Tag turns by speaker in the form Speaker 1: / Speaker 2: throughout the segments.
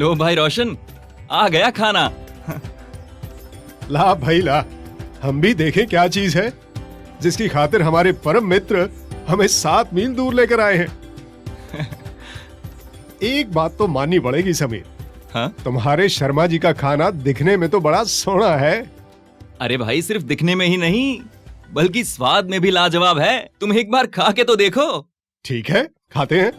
Speaker 1: लो भाई रोशन, आ गया खाना।
Speaker 2: ला भाई ला, हम भी देखें क्या चीज है जिसकी खातिर हमारे परम मित्र हमें 7 मील दूर लेकर आए हैं। एक बात तो माननी पड़ेगी समीर,
Speaker 1: हाँ?
Speaker 2: तुम्हारे शर्मा जी का खाना दिखने में तो बड़ा सोहना है।
Speaker 1: अरे भाई, सिर्फ दिखने में ही नहीं बल्कि स्वाद में भी लाजवाब है। तुम एक बार खा के तो देखो।
Speaker 2: ठीक है, खाते हैं।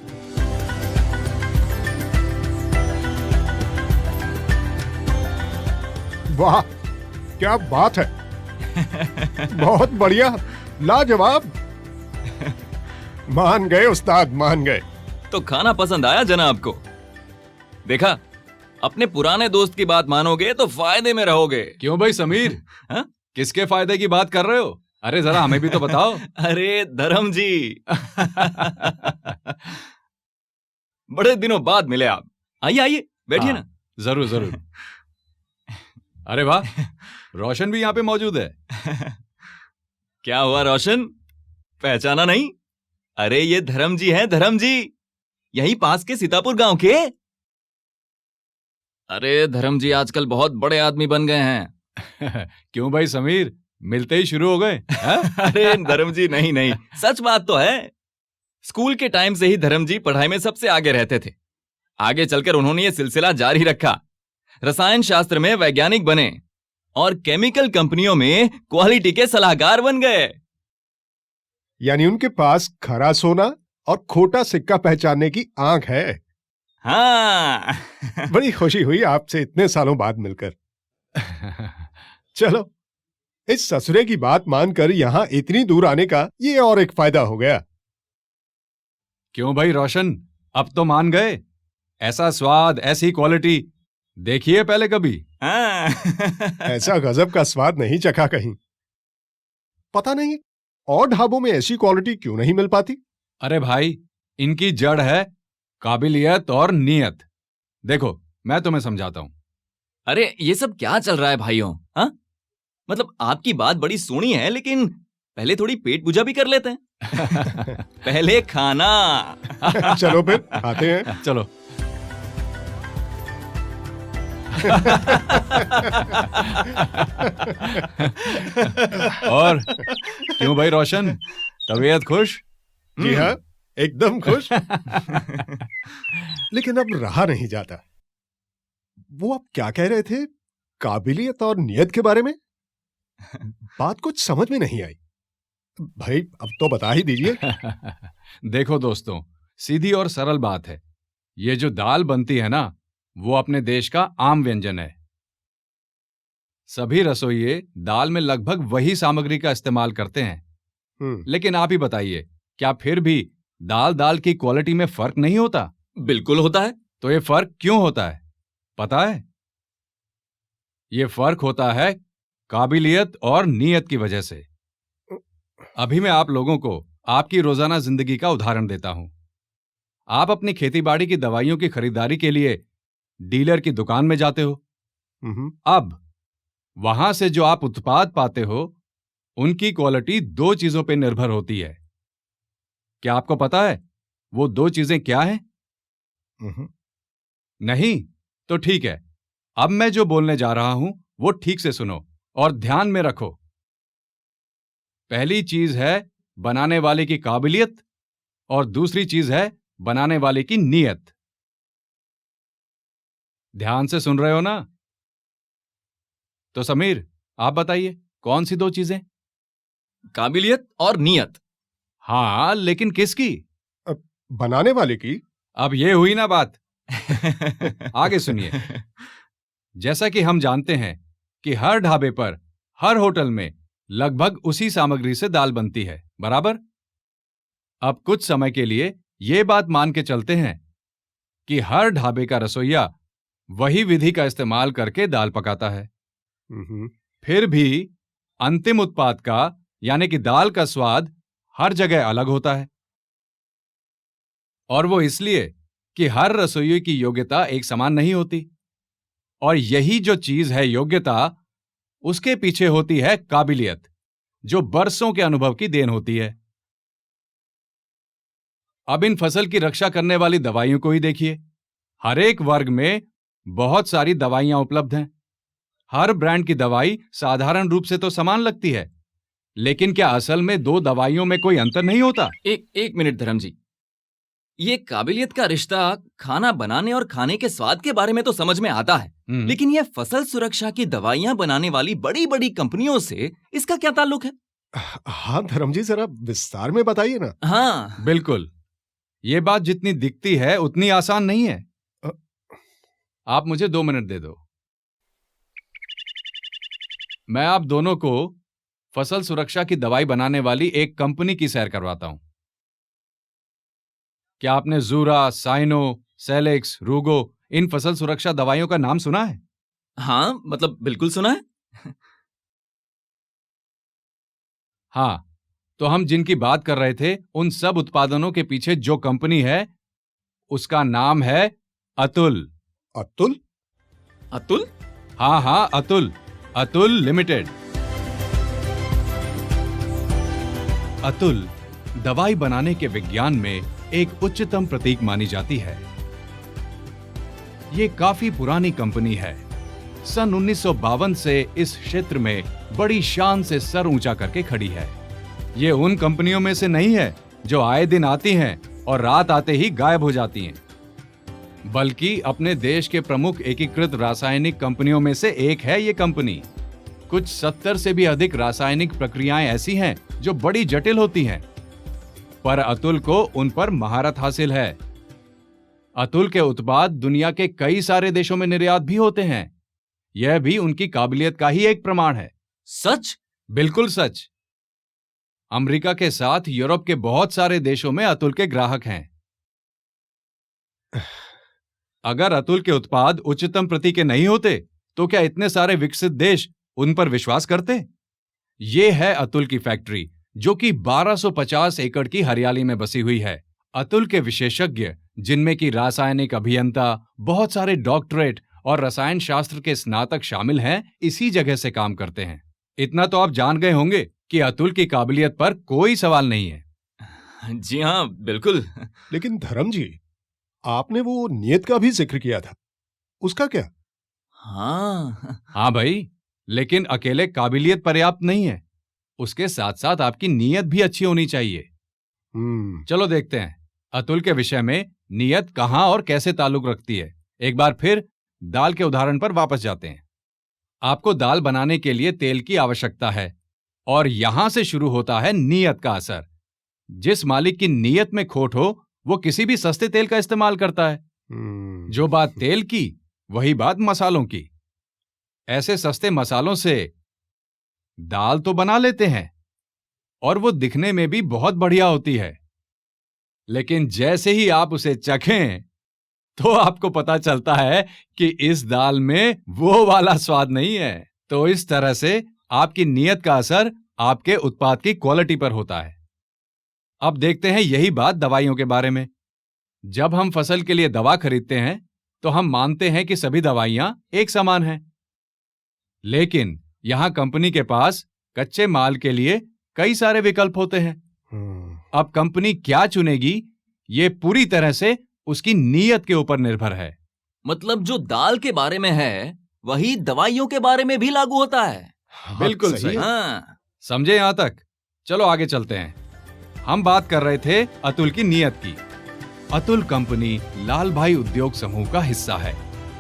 Speaker 2: वाह, क्या बात है। बहुत बढ़िया, लाजवाब। मान गए उस्ताद, मान गए।
Speaker 1: तो खाना पसंद आया जनाब को? देखा, अपने पुराने दोस्त की बात मानोगे तो फायदे में रहोगे।
Speaker 3: क्यों भाई समीर?
Speaker 1: हाँ?
Speaker 3: किसके फायदे की बात कर रहे हो? अरे जरा हमें भी तो बताओ।
Speaker 1: अरे धर्म जी, बड़े दिनों बाद मिले आप। आइए आइए, बैठिए ना।
Speaker 3: जरूर जरूर। अरे वाह, रोशन भी यहाँ पे मौजूद है।
Speaker 1: क्या हुआ रोशन, पहचाना नहीं? अरे ये धर्म जी हैं, धर्म जी, यहीं पास के सीतापुर गांव के। अरे धर्म जी आजकल बहुत बड़े आदमी बन गए हैं।
Speaker 3: क्यों भाई समीर, मिलते ही शुरू हो गए?
Speaker 1: अरे धर्म जी, नहीं नहीं, सच बात तो है। स्कूल के टाइम से ही धर्म जी पढ़ाई में सबसे आगे रहते थे। आगे चलकर उन्होंने ये सिलसिला जारी रखा, रसायन शास्त्र में वैज्ञानिक बने और केमिकल कंपनियों में क्वालिटी के सलाहकार बन गए।
Speaker 2: यानी उनके पास खरा सोना और खोटा सिक्का पहचानने की आंख है।
Speaker 1: हाँ।
Speaker 2: बड़ी खुशी हुई आपसे इतने सालों बाद मिलकर। चलो, इस ससुरे की बात मानकर यहां इतनी दूर आने का ये और एक फायदा हो गया।
Speaker 3: क्यों भाई रोशन, अब तो मान गए? ऐसा स्वाद, ऐसी क्वालिटी देखिए पहले कभी?
Speaker 1: हाँ।
Speaker 2: ऐसा गजब का स्वाद नहीं चखा कहीं। पता नहीं और ढाबों में ऐसी क्वालिटी क्यों नहीं मिल पाती।
Speaker 3: अरे भाई, इनकी जड़ है काबिलियत और नियत। देखो, मैं तुम्हें समझाता हूं।
Speaker 1: अरे ये सब क्या चल रहा है भाइयों? हाँ, मतलब आपकी बात बड़ी सोहनी है, लेकिन पहले थोड़ी पेट पूजा भी कर लेते हैं। पहले खाना।
Speaker 2: चलो फिर खाते हैं।
Speaker 3: चलो। और क्यों भाई रोशन, तबीयत खुश?
Speaker 2: जी हाँ, एकदम खुश। लेकिन अब रहा नहीं जाता। वो आप क्या कह रहे थे, काबिलियत और नियत के बारे में? बात कुछ समझ में नहीं आई। भाई अब तो बता ही दीजिए।
Speaker 3: देखो दोस्तों, सीधी और सरल बात है। ये जो दाल बनती है ना, वो अपने देश का आम व्यंजन है। सभी रसोइये दाल में लगभग वही सामग्री का इस्तेमाल करते हैं। लेकिन आप ही बताइए, क्या फिर भी दाल दाल की क्वालिटी में फर्क नहीं होता?
Speaker 1: बिल्कुल होता है।
Speaker 3: तो ये फर्क क्यों होता है पता है? ये फर्क होता है काबिलियत और नियत की वजह से। अभी मैं आप लोगों को आपकी रोजाना जिंदगी का उदाहरण देता हूं। आप अपनी खेतीबाड़ी की दवाइयों की खरीदारी के लिए डीलर की दुकान में जाते हो। अब वहां से जो आप उत्पाद पाते हो, उनकी क्वालिटी 2 चीजों पर निर्भर होती है। क्या आपको पता है वो 2 चीजें क्या हैं? नहीं? तो ठीक है, अब मैं जो बोलने जा रहा हूं वो ठीक से सुनो और ध्यान में रखो। पहली चीज है बनाने वाले की काबिलियत और दूसरी चीज है बनाने वाले की नीयत। ध्यान से सुन रहे हो ना? तो समीर, आप बताइए, कौन सी 2 चीजें?
Speaker 1: काबिलियत और नियत।
Speaker 3: हाँ, लेकिन किसकी?
Speaker 2: बनाने वाले की।
Speaker 3: अब ये हुई ना बात। आगे सुनिए। जैसा कि हम जानते हैं कि हर ढाबे पर, हर होटल में लगभग उसी सामग्री से दाल बनती है, बराबर? अब कुछ समय के लिए यह बात मान के चलते हैं कि हर ढाबे का रसोइया वही विधि का इस्तेमाल करके दाल पकाता है। फिर भी अंतिम उत्पाद का, यानी कि दाल का स्वाद हर जगह अलग होता है। और वो इसलिए कि हर रसोइये की योग्यता एक समान नहीं होती। और यही जो चीज है योग्यता, उसके पीछे होती है काबिलियत, जो बरसों के अनुभव की देन होती है। अब इन फसल की रक्षा करने वाली दवाइयों को ही देखिए। हर एक वर्ग में बहुत सारी दवाइयां उपलब्ध हैं। हर ब्रांड की दवाई साधारण रूप से तो समान लगती है, लेकिन क्या असल में दो दवाइयों में कोई अंतर नहीं होता?
Speaker 1: एक मिनट धर्म जी, ये काबिलियत का रिश्ता खाना बनाने और खाने के स्वाद के बारे में तो समझ में आता है, लेकिन ये फसल सुरक्षा की दवाइयां बनाने वाली बड़ी बड़ी कंपनियों से इसका क्या ताल्लुक है?
Speaker 2: हाँ धर्म जी, जरा विस्तार में बताइए ना।
Speaker 1: हाँ
Speaker 3: बिल्कुल, ये बात जितनी दिखती है उतनी आसान नहीं है। आप मुझे 2 मिनट दे दो। मैं आप दोनों को फसल सुरक्षा की दवाई बनाने वाली एक कंपनी की सैर करवाता हूं। क्या आपने जूरा, साइनो, सेलेक्स, रूगो इन फसल सुरक्षा दवाइयों का नाम सुना है?
Speaker 1: हाँ, मतलब बिल्कुल सुना है।
Speaker 3: हाँ, तो हम जिनकी बात कर रहे थे उन सब उत्पादनों के पीछे जो कंपनी है उसका नाम है अतुल।
Speaker 2: अतुल?
Speaker 1: अतुल?
Speaker 3: हाँ, अतुल लिमिटेड। अतुल दवाई बनाने के विज्ञान में एक उच्चतम प्रतीक मानी जाती है। ये काफी पुरानी कंपनी है। सन 1952 से इस क्षेत्र में बड़ी शान से सर ऊंचा करके खड़ी है। ये उन कंपनियों में से नहीं है जो आए दिन आती हैं और रात आते ही गायब हो जाती हैं, बल्कि अपने देश के प्रमुख एकीकृत रासायनिक कंपनियों में से एक है ये कंपनी। कुछ 70 से भी अधिक रासायनिक प्रक्रियाएं ऐसी हैं जो बड़ी जटिल होती हैं, पर अतुल को उन पर महारत हासिल है। अतुल के उत्पाद दुनिया के कई सारे देशों में निर्यात भी होते हैं। यह भी उनकी काबिलियत का ही एक प्रमाण है।
Speaker 1: सच?
Speaker 3: बिल्कुल सच। अमेरिका के साथ यूरोप के बहुत सारे देशों में अतुल के ग्राहक हैं। अगर अतुल के उत्पाद उच्चतम प्रति के नहीं होते तो क्या इतने सारे विकसित देश उन पर विश्वास करते? ये है अतुल की फैक्ट्री, जो कि 1250 एकड़ की हरियाली में बसी हुई है। अतुल के विशेषज्ञ, जिनमें कि रासायनिक अभियंता, बहुत सारे डॉक्टरेट और रसायन शास्त्र के स्नातक शामिल हैं, इसी जगह से काम करते हैं। इतना तो आप जान गए होंगे कि अतुल की काबिलियत पर कोई सवाल नहीं है।
Speaker 1: जी हाँ, बिल्कुल।
Speaker 2: लेकिन धर्म जी, आपने वो नियत का भी जिक्र किया था, उसका क्या?
Speaker 3: हाँ भाई, लेकिन अकेले काबिलियत पर्याप्त नहीं है, उसके साथ साथ आपकी नीयत भी अच्छी होनी चाहिए। चलो देखते हैं अतुल के विषय में नीयत कहां और कैसे ताल्लुक रखती है। एक बार फिर दाल के उदाहरण पर वापस जाते हैं। आपको दाल बनाने के लिए तेल की आवश्यकता है और यहां से शुरू होता है नीयत का असर। जिस मालिक की नीयत में खोट हो वो किसी भी सस्ते तेल का इस्तेमाल करता है। जो बात तेल की, वही बात मसालों की। ऐसे सस्ते मसालों से दाल तो बना लेते हैं और वो दिखने में भी बहुत बढ़िया होती है, लेकिन जैसे ही आप उसे चखें तो आपको पता चलता है कि इस दाल में वो वाला स्वाद नहीं है। तो इस तरह से आपकी नीयत का असर आपके उत्पाद की क्वालिटी पर होता है। अब देखते हैं यही बात दवाइयों के बारे में। जब हम फसल के लिए दवा खरीदते हैं तो हम मानते हैं कि सभी दवाइयां एक समान हैं, लेकिन यहां कंपनी के पास कच्चे माल के लिए कई सारे विकल्प होते हैं। अब कंपनी क्या चुनेगी ये पूरी तरह से उसकी नीयत के ऊपर निर्भर है।
Speaker 1: मतलब जो दाल के बारे में है वही दवाइयों के बारे में भी लागू होता है।
Speaker 3: बिल्कुल सही। समझे यहां तक? चलो आगे चलते हैं। हम बात कर रहे थे अतुल की नीयत की। अतुल कंपनी लाल भाई उद्योग समूह का हिस्सा है,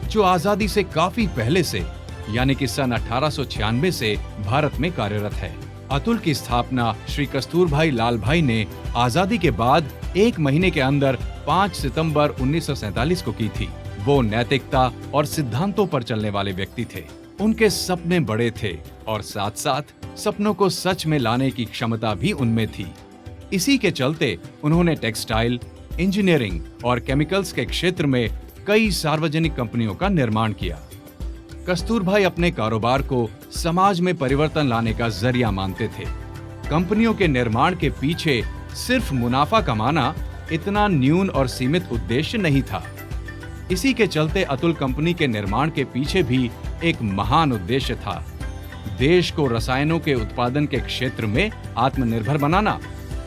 Speaker 3: जो आजादी से काफी पहले से यानी कि सन 1896 से भारत में कार्यरत है। अतुल की स्थापना श्री कस्तूरभाई लाल भाई ने आजादी के बाद 1 महीने के अंदर 5 सितंबर 1947 को की थी। वो नैतिकता और सिद्धांतों पर चलने वाले व्यक्ति थे। उनके सपने बड़े थे और साथ साथ सपनों को सच में लाने की क्षमता भी उनमें थी। इसी के चलते उन्होंने टेक्सटाइल, इंजीनियरिंग और केमिकल्स के क्षेत्र में कई सार्वजनिक कंपनियों का निर्माण किया। कस्तूरभाई अपने कारोबार को समाज में परिवर्तन लाने का जरिया मानते थे। कंपनियों के निर्माण के पीछे सिर्फ मुनाफा कमाना इतना न्यून और सीमित उद्देश्य नहीं था। इसी के चलते अतुल कंपनी के निर्माण के पीछे भी एक महान उद्देश्य था, देश को रसायनों के उत्पादन के क्षेत्र में आत्मनिर्भर बनाना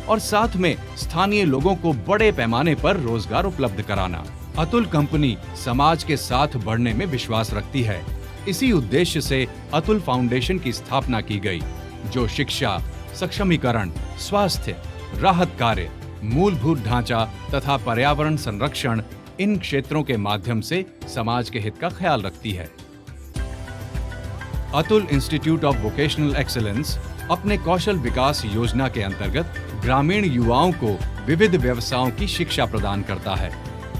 Speaker 3: और साथ में स्थानीय लोगों को बड़े पैमाने पर रोजगार उपलब्ध कराना। अतुल कंपनी समाज के साथ बढ़ने में विश्वास रखती है। इसी उद्देश्य से अतुल फाउंडेशन की स्थापना की गई, जो शिक्षा, सक्षमीकरण, स्वास्थ्य, राहत कार्य, मूलभूत ढांचा तथा पर्यावरण संरक्षण, इन क्षेत्रों के माध्यम से समाज के हित का ख्याल रखती है। Atul institute of vocational excellence अपने कौशल विकास योजना के अंतर्गत ग्रामीण युवाओं को विविध व्यवसायों की शिक्षा प्रदान करता है,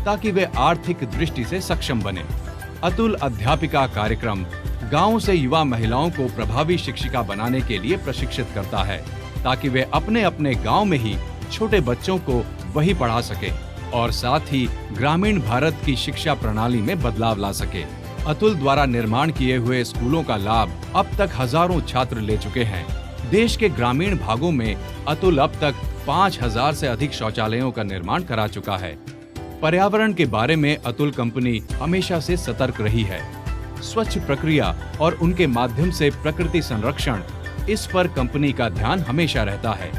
Speaker 3: ताकि वे आर्थिक दृष्टि से सक्षम बने। अतुल अध्यापिका कार्यक्रम गांव से युवा महिलाओं को प्रभावी शिक्षिका बनाने के लिए प्रशिक्षित करता है, ताकि वे अपने अपने गांव में ही छोटे बच्चों को वही पढ़ा सके और साथ ही ग्रामीण भारत की शिक्षा प्रणाली में बदलाव ला सके। अतुल द्वारा निर्माण किए हुए स्कूलों का लाभ अब तक हजारों छात्र ले चुके हैं। देश के ग्रामीण भागों में अतुल अब तक 5000 से अधिक शौचालयों का निर्माण करा चुका है। पर्यावरण के बारे में अतुल कंपनी हमेशा से सतर्क रही है। स्वच्छ प्रक्रिया और उनके माध्यम से प्रकृति संरक्षण, इस पर कंपनी का ध्यान हमेशा रहता है।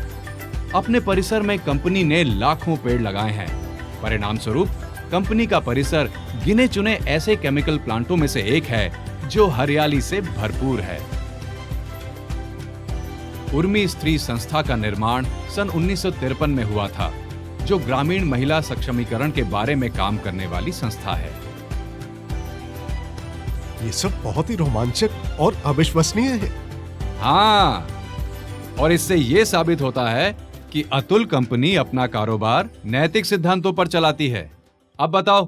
Speaker 3: अपने परिसर में कंपनी ने लाखों पेड़ लगाए हैं। परिणाम स्वरूप कंपनी का परिसर गिने चुने ऐसे केमिकल प्लांटों में से एक है जो हरियाली से भरपूर है। उर्मी स्त्री संस्था का निर्माण सन 1953 में हुआ था, जो ग्रामीण महिला सक्षमीकरण के बारे में काम करने वाली संस्था है।
Speaker 2: ये सब बहुत ही रोमांचक और अविश्वसनीय है।
Speaker 3: हाँ, और इससे ये साबित होता है कि अतुल कंपनी अपना कारोबार नैतिक सिद्धांतों पर चलाती है। अब बताओ,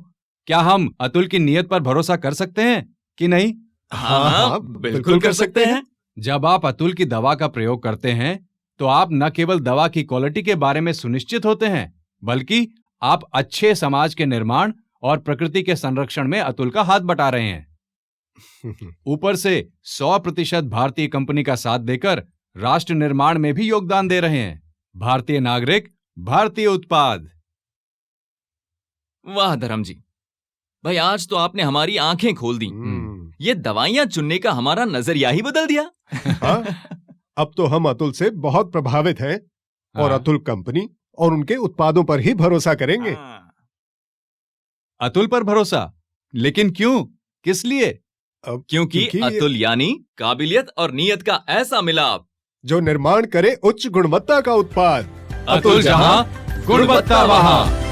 Speaker 3: क्या हम अतुल की नीयत पर भरोसा कर सकते हैं कि नहीं?
Speaker 1: हाँ, बिल्कुल कर सकते हैं।
Speaker 3: जब आप अतुल की दवा का प्रयोग करते हैं, तो आप न केवल दवा की क्वालिटी के बारे में सुनिश्चित होते हैं, बल्कि आप अच्छे समाज के निर्माण और प्रकृति के संरक्षण में अतुल का हाथ बटा रहे हैं। ऊपर से 100% भारतीय कंपनी का साथ देकर राष्ट्र निर्माण में भी योगदान दे रहे हैं। भारतीय नागरिक, भारतीय उत्पाद।
Speaker 1: वाह धर्म जी, भाई आज तो आपने हमारी आंखें खोल दी। ये दवाइयां चुनने का हमारा नजरिया ही बदल दिया।
Speaker 2: हाँ, अब तो हम अतुल से बहुत प्रभावित हैं और
Speaker 3: हाँ।
Speaker 2: अतुल कंपनी और उनके उत्पादों पर ही भरोसा करेंगे।
Speaker 3: अतुल पर भरोसा? लेकिन क्यों, किस लिए?
Speaker 1: क्योंकि अतुल यानी काबिलियत और नीयत का ऐसा मिलाप
Speaker 2: जो निर्माण करे उच्च गुणवत्ता का उत्पाद।
Speaker 3: अतुल जहां, गुणवत्ता वहां।